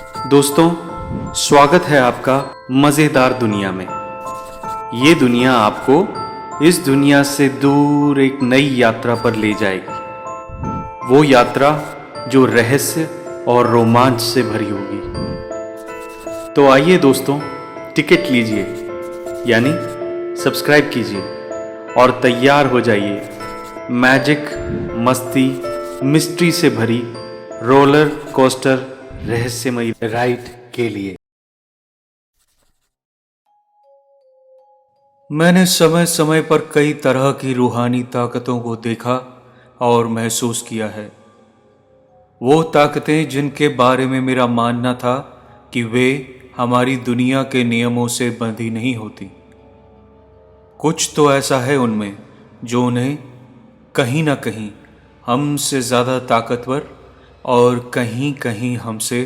दोस्तों, स्वागत है आपका मज़ेदार दुनिया में। ये दुनिया आपको इस दुनिया से दूर एक नई यात्रा पर ले जाएगी। वो यात्रा जो रहस्य और रोमांच से भरी होगी। तो आइए दोस्तों, टिकट लीजिए, यानी सब्सक्राइब कीजिए और तैयार हो जाइए मैजिक, मस्ती, मिस्ट्री से भरी रोलर कोस्टर रहस्यमयी राइड के लिए। मैंने समय समय पर कई तरह की रूहानी ताकतों को देखा और महसूस किया है। वो ताकतें जिनके बारे में मेरा मानना था कि वे हमारी दुनिया के नियमों से बंधी नहीं होती। कुछ तो ऐसा है उनमें जो उन्हें कहीं ना कहीं हमसे ज़्यादा ताकतवर और कहीं कहीं हमसे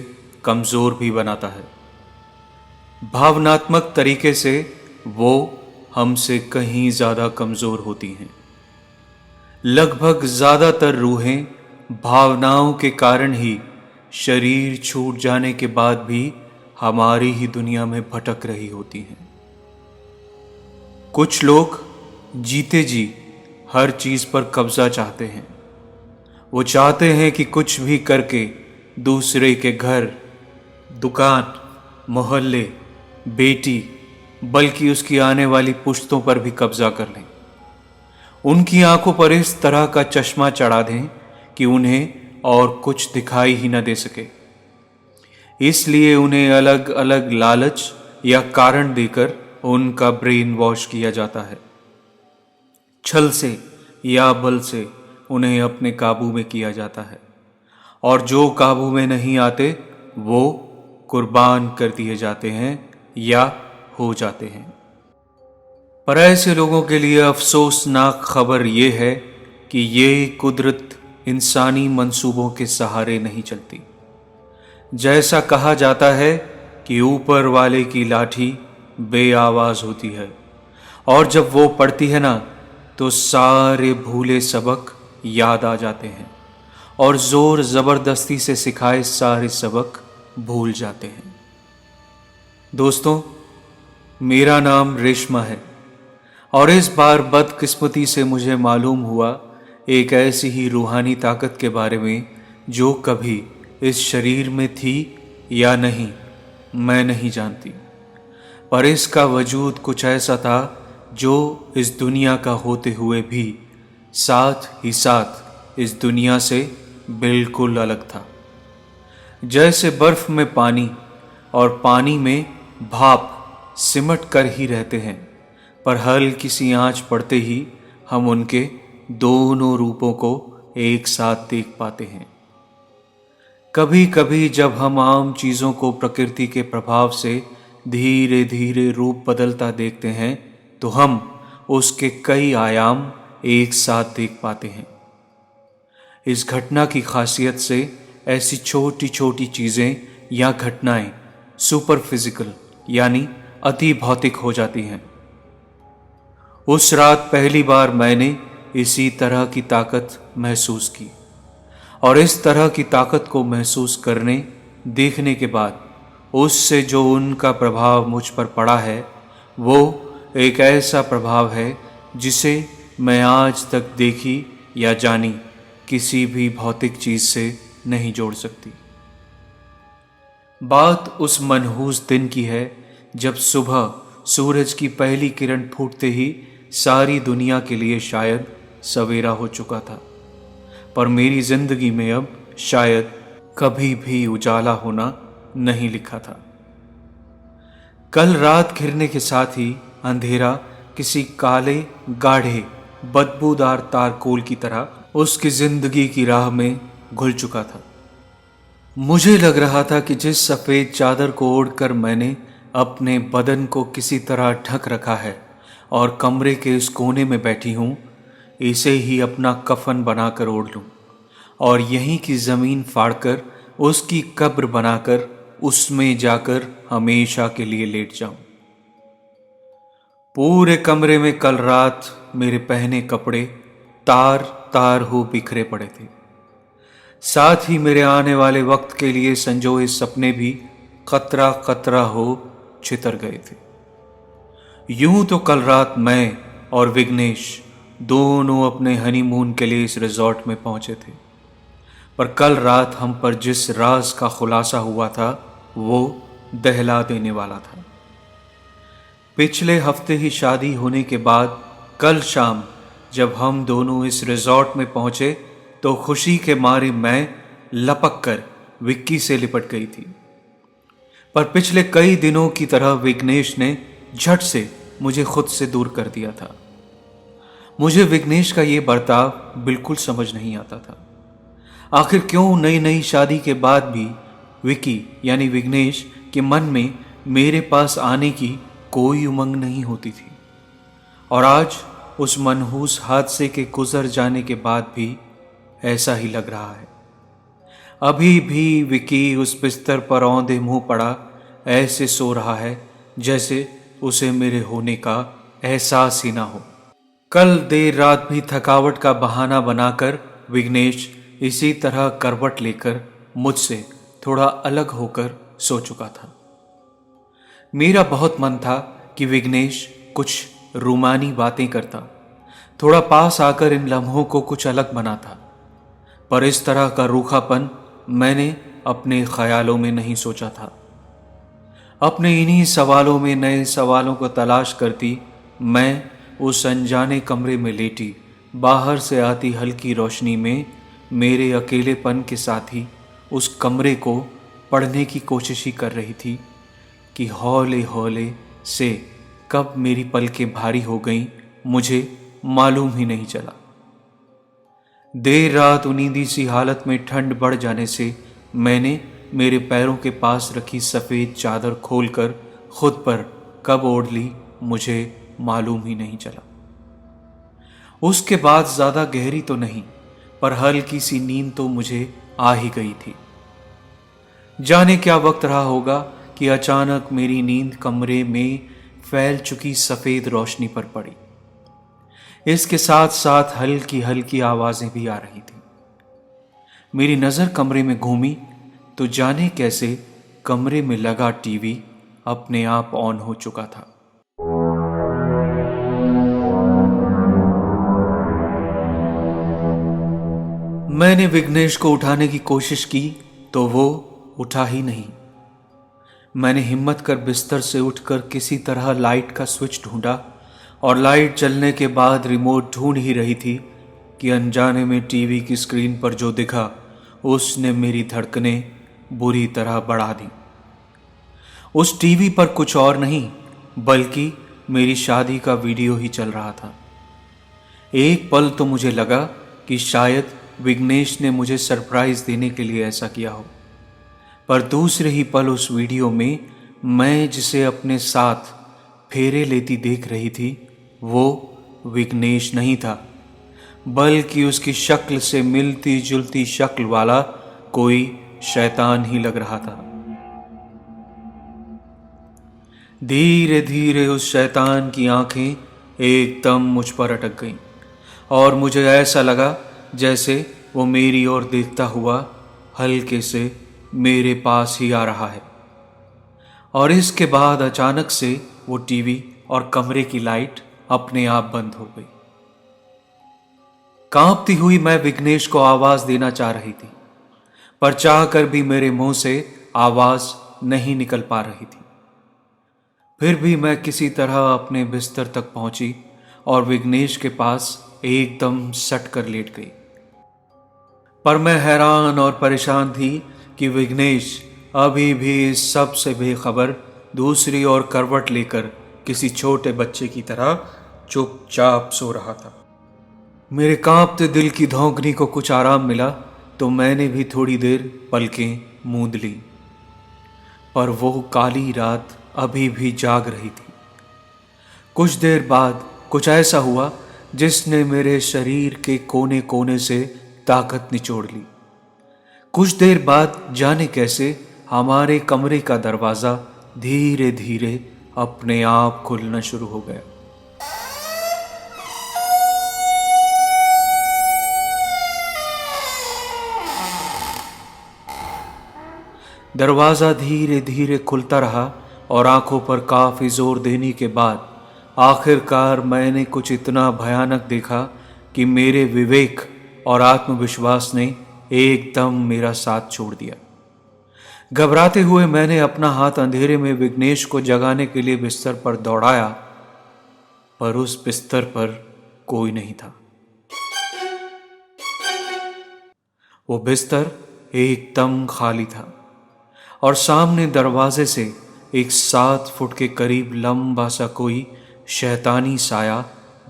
कमज़ोर भी बनाता है। भावनात्मक तरीके से वो हमसे कहीं ज़्यादा कमज़ोर होती हैं। लगभग ज़्यादातर रूहें भावनाओं के कारण ही शरीर छूट जाने के बाद भी हमारी ही दुनिया में भटक रही होती हैं। कुछ लोग जीते जी हर चीज़ पर कब्ज़ा चाहते हैं। वो चाहते हैं कि कुछ भी करके दूसरे के घर, दुकान, मोहल्ले, बेटी, बल्कि उसकी आने वाली पुश्तों पर भी कब्जा कर लें। उनकी आंखों पर इस तरह का चश्मा चढ़ा दें कि उन्हें और कुछ दिखाई ही न दे सके। इसलिए उन्हें अलग अलग लालच या कारण देकर उनका ब्रेन वॉश किया जाता है। छल से या बल से उन्हें अपने काबू में किया जाता है, और जो काबू में नहीं आते वो कुर्बान कर दिए जाते हैं या हो जाते हैं। पर ऐसे लोगों के लिए अफसोसनाक खबर यह है कि ये कुदरत इंसानी मंसूबों के सहारे नहीं चलती। जैसा कहा जाता है कि ऊपर वाले की लाठी बेआवाज होती है, और जब वो पड़ती है ना तो सारे भूले सबक याद आ जाते हैं और जोर जबरदस्ती से सिखाए सारे सबक भूल जाते हैं। दोस्तों, मेरा नाम रेशमा है और इस बार बदकिस्मती से मुझे मालूम हुआ एक ऐसी ही रूहानी ताकत के बारे में जो कभी इस शरीर में थी या नहीं मैं नहीं जानती, पर इसका वजूद कुछ ऐसा था जो इस दुनिया का होते हुए भी साथ ही साथ इस दुनिया से बिल्कुल अलग था। जैसे बर्फ में पानी और पानी में भाप सिमट कर ही रहते हैं, पर हल्की सी आंच पड़ते ही हम उनके दोनों रूपों को एक साथ देख पाते हैं। कभी कभी जब हम आम चीज़ों को प्रकृति के प्रभाव से धीरे धीरे रूप बदलता देखते हैं तो हम उसके कई आयाम एक साथ देख पाते हैं। इस घटना की खासियत से ऐसी छोटी छोटी चीज़ें या घटनाएं सुपर फिजिकल यानी अति भौतिक हो जाती हैं। उस रात पहली बार मैंने इसी तरह की ताकत महसूस की, और इस तरह की ताकत को महसूस करने देखने के बाद उससे जो उनका प्रभाव मुझ पर पड़ा है वो एक ऐसा प्रभाव है जिसे मैं आज तक देखी या जानी किसी भी भौतिक चीज़ से नहीं जोड़ सकती। बात उस मनहूस दिन की है जब सुबह सूरज की पहली किरण फूटते ही सारी दुनिया के लिए शायद सवेरा हो चुका था, पर मेरी जिंदगी में अब शायद कभी भी उजाला होना नहीं लिखा था। कल रात घिरने के साथ ही अंधेरा किसी काले गाढ़े बदबूदार तारकोल की तरह उसकी जिंदगी की राह में घुल चुका था। मुझे लग रहा था कि जिस सफ़ेद चादर को ओढ़कर मैंने अपने बदन को किसी तरह ढक रखा है और कमरे के इस कोने में बैठी हूँ, इसे ही अपना कफन बनाकर ओढ़ लूँ और यहीं की ज़मीन फाड़कर उसकी कब्र बनाकर उसमें जाकर हमेशा के लिए लेट जाऊं। पूरे कमरे में कल रात मेरे पहने कपड़े तार तार हो बिखरे पड़े थे। साथ ही मेरे आने वाले वक्त के लिए संजोए सपने भी कतरा कतरा हो छितर गए थे। यूं तो कल रात मैं और विघ्नेश दोनों अपने हनीमून के लिए इस रिजॉर्ट में पहुंचे थे, पर कल रात हम पर जिस राज का खुलासा हुआ था वो दहला देने वाला था। पिछले हफ्ते ही शादी होने के बाद कल शाम जब हम दोनों इस रिजॉर्ट में पहुंचे तो खुशी के मारे मैं लपक कर विक्की से लिपट गई थी। पर पिछले कई दिनों की तरह विघ्नेश ने झट से मुझे खुद से दूर कर दिया था। मुझे विघ्नेश का ये बर्ताव बिल्कुल समझ नहीं आता था। आखिर क्यों नई नई शादी के बाद भी विकी यानी विघ्नेश के मन में मेरे पास आने की कोई उमंग नहीं होती थी, और आज उस मनहूस हादसे के गुजर जाने के बाद भी ऐसा ही लग रहा है। अभी भी विकी उस बिस्तर पर औंधे मुंह पड़ा ऐसे सो रहा है जैसे उसे मेरे होने का एहसास ही ना हो। कल देर रात भी थकावट का बहाना बनाकर विघ्नेश इसी तरह करवट लेकर मुझसे थोड़ा अलग होकर सो चुका था। मेरा बहुत मन था कि विघ्नेश कुछ रूमानी बातें करता, थोड़ा पास आकर इन लम्हों को कुछ अलग बनाता, पर इस तरह का रूखापन मैंने अपने ख्यालों में नहीं सोचा था। अपने इन्हीं सवालों में नए सवालों को तलाश करती मैं उस अनजाने कमरे में लेटी बाहर से आती हल्की रोशनी में मेरे अकेलेपन के साथ ही उस कमरे को पढ़ने की कोशिश ही कर रही थी कि हौले हौले से कब मेरी पलकें भारी हो गईं मुझे मालूम ही नहीं चला। देर रात उनींदी सी हालत में ठंड बढ़ जाने से मैंने मेरे पैरों के पास रखी सफ़ेद चादर खोलकर खुद पर कब ओढ़ ली मुझे मालूम ही नहीं चला। उसके बाद ज़्यादा गहरी तो नहीं, पर हल्की सी नींद तो मुझे आ ही गई थी। जाने क्या वक्त रहा होगा कि अचानक मेरी नींद कमरे में फैल चुकी सफ़ेद रोशनी पर पड़ी। इसके साथ साथ हल्की हल्की आवाज़ें भी आ रही थी। मेरी नज़र कमरे में घूमी तो जाने कैसे कमरे में लगा टीवी अपने आप ऑन हो चुका था। मैंने विघ्नेश को उठाने की कोशिश की तो वो उठा ही नहीं। मैंने हिम्मत कर बिस्तर से उठकर किसी तरह लाइट का स्विच ढूंढा, और लाइट जलने के बाद रिमोट ढूंढ ही रही थी कि अनजाने में टीवी की स्क्रीन पर जो दिखा उसने मेरी धड़कनें बुरी तरह बढ़ा दी। उस टीवी पर कुछ और नहीं बल्कि मेरी शादी का वीडियो ही चल रहा था। एक पल तो मुझे लगा कि शायद विघ्नेश ने मुझे सरप्राइज देने के लिए ऐसा किया हो, पर दूसरे ही पल उस वीडियो में मैं जिसे अपने साथ फेरे लेती देख रही थी वो विघ्नेश नहीं था, बल्कि उसकी शक्ल से मिलती जुलती शक्ल वाला कोई शैतान ही लग रहा था। धीरे धीरे उस शैतान की आंखें एकदम मुझ पर अटक गईं, और मुझे ऐसा लगा जैसे वो मेरी ओर देखता हुआ हल्के से मेरे पास ही आ रहा है। और इसके बाद अचानक से वो टीवी और कमरे की लाइट अपने आप बंद हो गई। कांपती हुई मैं विघ्नेश को आवाज देना चाह रही थी, पर चाहकर भी मेरे मुंह से आवाज नहीं निकल पा रही थी। फिर भी मैं किसी तरह अपने बिस्तर तक पहुंची और विघ्नेश के पास एकदम सट कर लेट गई। पर मैं हैरान और परेशान थी कि विघ्नेश अभी भी इस सब से बेखबर दूसरी ओर करवट लेकर किसी छोटे बच्चे की तरह चुपचाप सो रहा था। मेरे कांपते दिल की धौंकनी को कुछ आराम मिला तो मैंने भी थोड़ी देर पलकें मूंद ली, पर वो काली रात अभी भी जाग रही थी। कुछ देर बाद कुछ ऐसा हुआ जिसने मेरे शरीर के कोने कोने से ताकत निचोड़ ली। कुछ देर बाद जाने कैसे हमारे कमरे का दरवाजा धीरे धीरे अपने आप खुलना शुरू हो गया। दरवाज़ा धीरे धीरे खुलता रहा और आंखों पर काफ़ी जोर देने के बाद आखिरकार मैंने कुछ इतना भयानक देखा कि मेरे विवेक और आत्मविश्वास ने एकदम मेरा साथ छोड़ दिया। घबराते हुए मैंने अपना हाथ अंधेरे में विघ्नेश को जगाने के लिए बिस्तर पर दौड़ाया, पर उस बिस्तर पर कोई नहीं था। वो बिस्तर एकदम खाली था और सामने दरवाजे से एक 7 फुट के करीब लंबा सा कोई शैतानी साया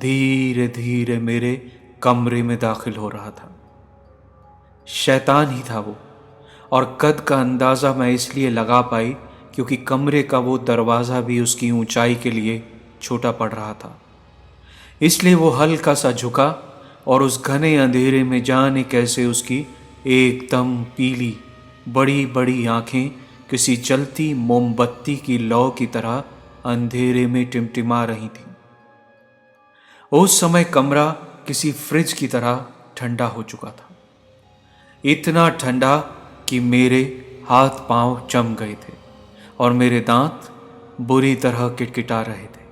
धीरे धीरे मेरे कमरे में दाखिल हो रहा था। शैतान ही था वो, और कद का अंदाज़ा मैं इसलिए लगा पाई क्योंकि कमरे का वो दरवाज़ा भी उसकी ऊंचाई के लिए छोटा पड़ रहा था। इसलिए वो हल्का सा झुका और उस घने अंधेरे में जाने कैसे उसकी एकदम पीली बड़ी बड़ी आंखें किसी जलती मोमबत्ती की लौ की तरह अंधेरे में टिमटिमा रही थी। उस समय कमरा किसी फ्रिज की तरह ठंडा हो चुका था, इतना ठंडा कि मेरे हाथ पांव जम गए थे और मेरे दांत बुरी तरह किटकिटा रहे थे।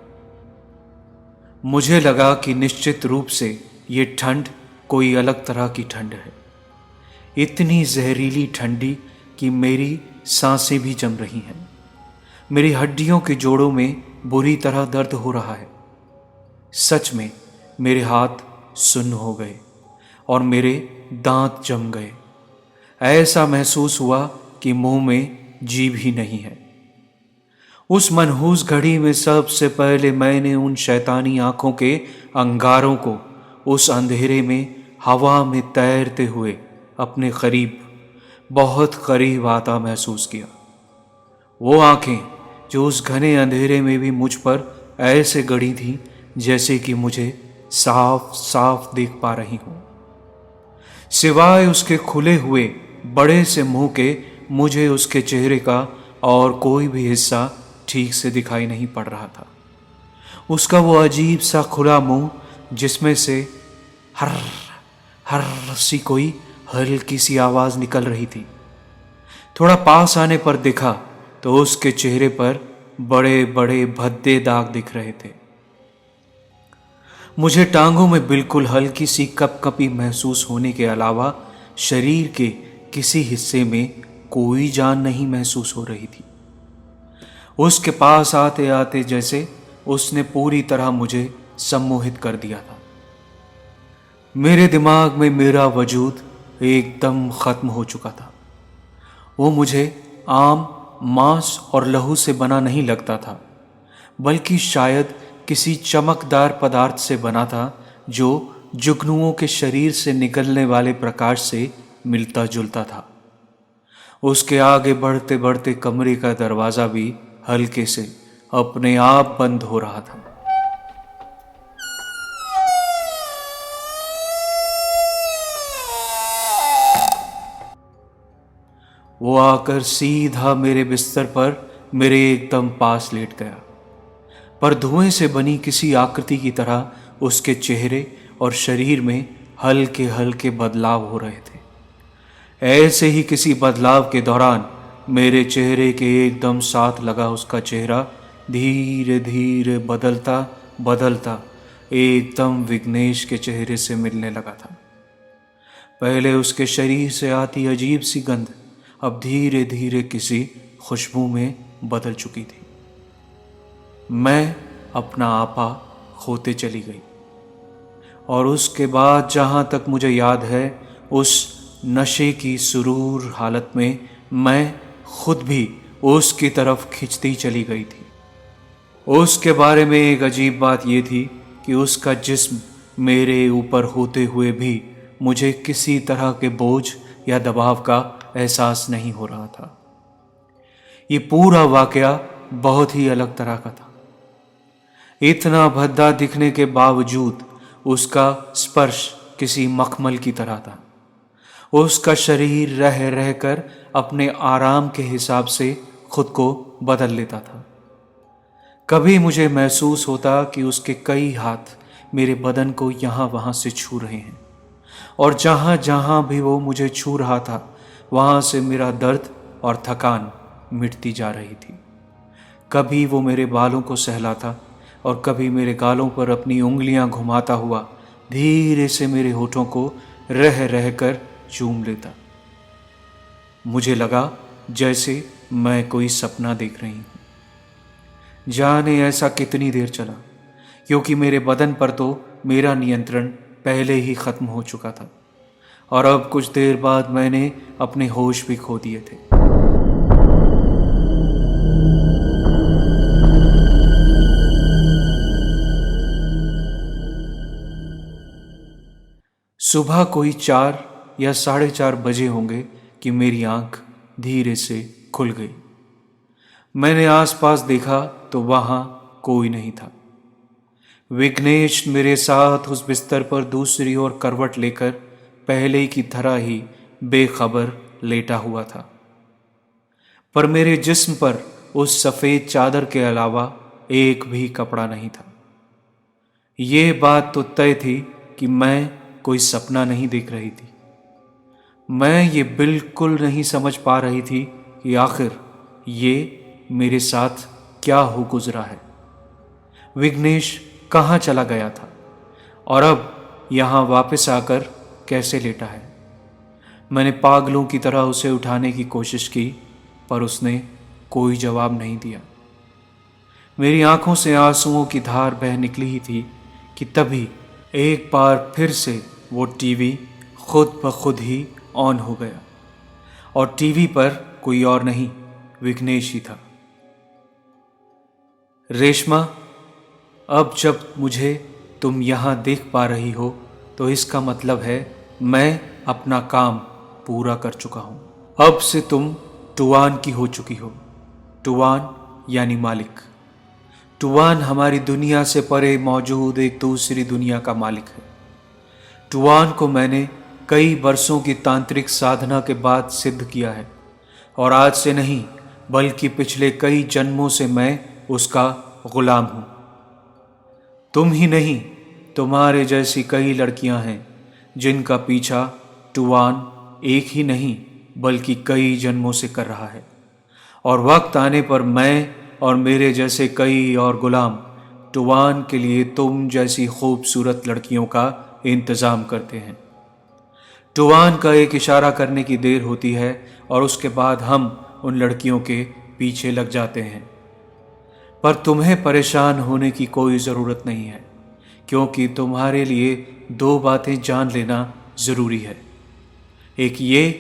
मुझे लगा कि निश्चित रूप से ये ठंड कोई अलग तरह की ठंड है, इतनी जहरीली ठंडी कि मेरी सांसें भी जम रही हैं। मेरी हड्डियों के जोड़ों में बुरी तरह दर्द हो रहा है। सच में मेरे हाथ सुन्न हो गए और मेरे दांत जम गए। ऐसा महसूस हुआ कि मुंह में जीभ ही नहीं है। उस मनहूस घड़ी में सबसे पहले मैंने उन शैतानी आंखों के अंगारों को उस अंधेरे में हवा में तैरते हुए अपने करीब, बहुत करीब आता महसूस किया। वो आंखें जो उस घने अंधेरे में भी मुझ पर ऐसे गड़ी थीं जैसे कि मुझे साफ साफ देख पा रही हूं। सिवाय उसके खुले हुए बड़े से मुंह के मुझे उसके चेहरे का और कोई भी हिस्सा ठीक से दिखाई नहीं पड़ रहा था। उसका वो अजीब सा खुला मुंह जिसमें से हर हर सी कोई हल्की सी आवाज निकल रही थी। थोड़ा पास आने पर देखा तो उसके चेहरे पर बड़े बड़े भद्दे दाग दिख रहे थे। मुझे टांगों में बिल्कुल हल्की सी कपकपी महसूस होने के अलावा शरीर के किसी हिस्से में कोई जान नहीं महसूस हो रही थी। उसके पास आते आते जैसे उसने पूरी तरह मुझे सम्मोहित कर दिया था। मेरे दिमाग में मेरा वजूद एकदम खत्म हो चुका था। वो मुझे आम मांस और लहू से बना नहीं लगता था, बल्कि शायद किसी चमकदार पदार्थ से बना था जो जुगनुओं के शरीर से निकलने वाले प्रकाश से मिलता जुलता था। उसके आगे बढ़ते बढ़ते कमरे का दरवाजा भी हल्के से अपने आप बंद हो रहा था। वो आकर सीधा मेरे बिस्तर पर मेरे एकदम पास लेट गया, पर धुएं से बनी किसी आकृति की तरह उसके चेहरे और शरीर में हल्के हल्के बदलाव हो रहे थे। ऐसे ही किसी बदलाव के दौरान मेरे चेहरे के एकदम साथ लगा उसका चेहरा धीरे धीरे बदलता बदलता एकदम विघ्नेश के चेहरे से मिलने लगा था। पहले उसके शरीर से आती अजीब सी गंध अब धीरे धीरे किसी खुशबू में बदल चुकी थी। मैं अपना आपा खोते चली गई और उसके बाद जहाँ तक मुझे याद है उस नशे की सुरूर हालत में मैं खुद भी उसकी तरफ खिंचती चली गई थी। उसके बारे में एक अजीब बात यह थी कि उसका जिस्म मेरे ऊपर होते हुए भी मुझे किसी तरह के बोझ या दबाव का एहसास नहीं हो रहा था। ये पूरा वाकया बहुत ही अलग तरह का था। इतना भद्दा दिखने के बावजूद उसका स्पर्श किसी मखमल की तरह था। उसका शरीर रह रहकर अपने आराम के हिसाब से खुद को बदल लेता था। कभी मुझे महसूस होता कि उसके कई हाथ मेरे बदन को यहाँ वहाँ से छू रहे हैं और जहाँ जहाँ भी वो मुझे छू रहा था वहाँ से मेरा दर्द और थकान मिटती जा रही थी। कभी वो मेरे बालों को सहलाता और कभी मेरे गालों पर अपनी उंगलियां घुमाता हुआ धीरे से मेरे होठों को रह रह कर चूम लेता। मुझे लगा जैसे मैं कोई सपना देख रही हूं। जाने ऐसा कितनी देर चला, क्योंकि मेरे बदन पर तो मेरा नियंत्रण पहले ही खत्म हो चुका था और अब कुछ देर बाद मैंने अपने होश भी खो दिए थे। सुबह कोई 4 या 4:30 बजे होंगे कि मेरी आंख धीरे से खुल गई। मैंने आसपास देखा तो वहां कोई नहीं था। विघ्नेश मेरे साथ उस बिस्तर पर दूसरी ओर करवट लेकर पहले की तरह ही बेखबर लेटा हुआ था, पर मेरे जिस्म पर उस सफेद चादर के अलावा एक भी कपड़ा नहीं था। ये बात तो तय थी कि मैं कोई सपना नहीं देख रही थी। मैं ये बिल्कुल नहीं समझ पा रही थी कि आखिर ये मेरे साथ क्या हो गुजरा है। विघ्नेश कहाँ चला गया था और अब यहाँ वापस आकर कैसे लेटा है। मैंने पागलों की तरह उसे उठाने की कोशिश की, पर उसने कोई जवाब नहीं दिया। मेरी आंखों से आंसुओं की धार बह निकली ही थी कि तभी एक बार फिर से वो टीवी खुद ब खुद ही ऑन हो गया और टीवी पर कोई और नहीं, विघ्नेश ही था। रेशमा, अब जब मुझे तुम यहाँ देख पा रही हो तो इसका मतलब है मैं अपना काम पूरा कर चुका हूँ। अब से तुम टुवान की हो चुकी हो। टुवान यानी मालिक। टुवान हमारी दुनिया से परे मौजूद एक दूसरी दुनिया का मालिक है। टुवान को मैंने कई वर्षों की तांत्रिक साधना के बाद सिद्ध किया है और आज से नहीं बल्कि पिछले कई जन्मों से मैं उसका गुलाम हूं। तुम ही नहीं, तुम्हारे जैसी कई लड़कियां हैं जिनका पीछा टुवान एक ही नहीं बल्कि कई जन्मों से कर रहा है, और वक्त आने पर मैं और मेरे जैसे कई और गुलाम टुवान के लिए तुम जैसी खूबसूरत लड़कियों का इंतजाम करते हैं। टुवान का एक इशारा करने की देर होती है और उसके बाद हम उन लड़कियों के पीछे लग जाते हैं। पर तुम्हें परेशान होने की कोई ज़रूरत नहीं है, क्योंकि तुम्हारे लिए 2 बातें जान लेना ज़रूरी है। एक ये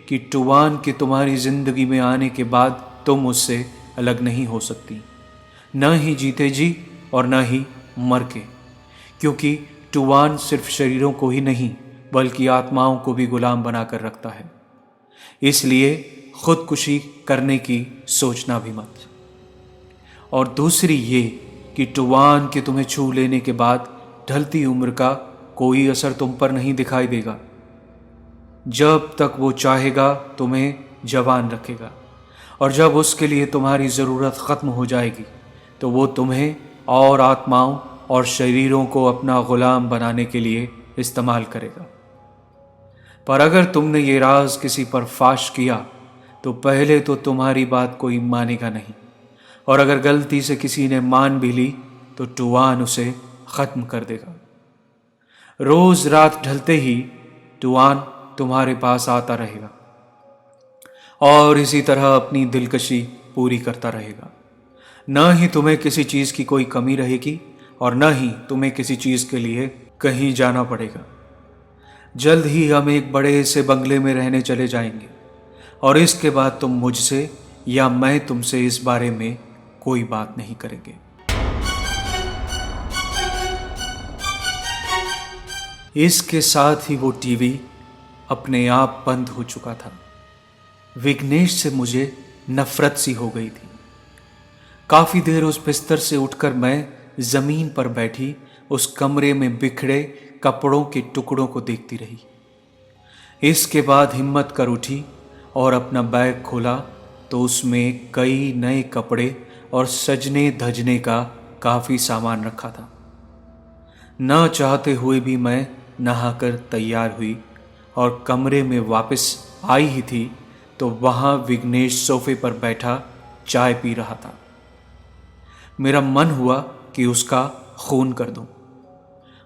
कि टुवान के तुम्हारी ज़िंदगी में आने के बाद तुम उससे अलग नहीं हो सकती, न ही जीते जी और न ही मर के, क्योंकि टुवान सिर्फ शरीरों को ही नहीं बल्कि आत्माओं को भी गुलाम बनाकर रखता है। इसलिए खुदकुशी करने की सोचना भी मत। और दूसरी ये कि टुवान के तुम्हें छू लेने के बाद ढलती उम्र का कोई असर तुम पर नहीं दिखाई देगा। जब तक वो चाहेगा तुम्हें जवान रखेगा, और जब उसके लिए तुम्हारी ज़रूरत ख़त्म हो जाएगी तो वो तुम्हें और आत्माओं और शरीरों को अपना गुलाम बनाने के लिए इस्तेमाल करेगा। पर अगर तुमने ये राज किसी पर फाश किया तो पहले तो तुम्हारी बात कोई मानेगा नहीं, और अगर गलती से किसी ने मान भी ली तो टुवान उसे ख़त्म कर देगा। रोज़ रात ढलते ही टुवान तुम्हारे पास आता रहेगा और इसी तरह अपनी दिलकशी पूरी करता रहेगा। न ही तुम्हें किसी चीज़ की कोई कमी रहेगी और न ही तुम्हें किसी चीज़ के लिए कहीं जाना पड़ेगा। जल्द ही हम एक बड़े से बंगले में रहने चले जाएंगे और इसके बाद तुम मुझसे या मैं तुमसे इस बारे में कोई बात नहीं करेंगे। इसके साथ ही वो टीवी अपने आप बंद हो चुका था। विघ्नेश से मुझे नफरत सी हो गई थी। काफी देर उस बिस्तर से उठकर मैं जमीन पर बैठी उस कमरे में बिखरे कपड़ों के टुकड़ों को देखती रही। इसके बाद हिम्मत कर उठी और अपना बैग खोला तो उसमें कई नए कपड़े और सजने धजने का काफी सामान रखा था। न चाहते हुए भी मैं नहाकर तैयार हुई और कमरे में वापस आई ही थी तो वहां विघ्नेश सोफे पर बैठा चाय पी रहा था। मेरा मन हुआ कि उसका खून कर दूं।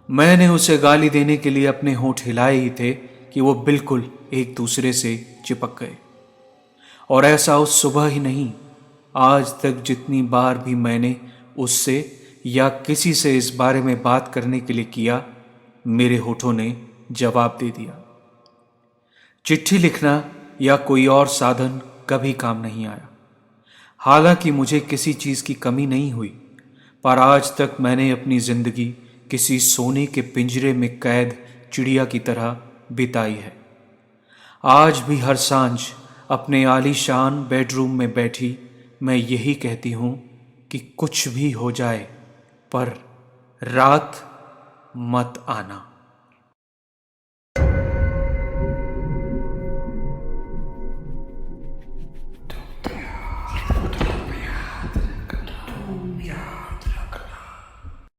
मैंने उसे गाली देने के लिए अपने होंठ हिलाए ही थे कि वो बिल्कुल एक दूसरे से चिपक गए। और ऐसा उस सुबह ही नहीं, आज तक जितनी बार भी मैंने उससे या किसी से इस बारे में बात करने के लिए किया, मेरे होठों ने जवाब दे दिया। चिट्ठी लिखना या कोई और साधन कभी काम नहीं आया। हालांकि मुझे किसी चीज़ की कमी नहीं हुई, पर आज तक मैंने अपनी जिंदगी किसी सोने के पिंजरे में कैद चिड़िया की तरह बिताई है। आज भी हर सांझ अपने आलीशान बेडरूम में बैठी मैं यही कहती हूँ कि कुछ भी हो जाए पर रात मत आना।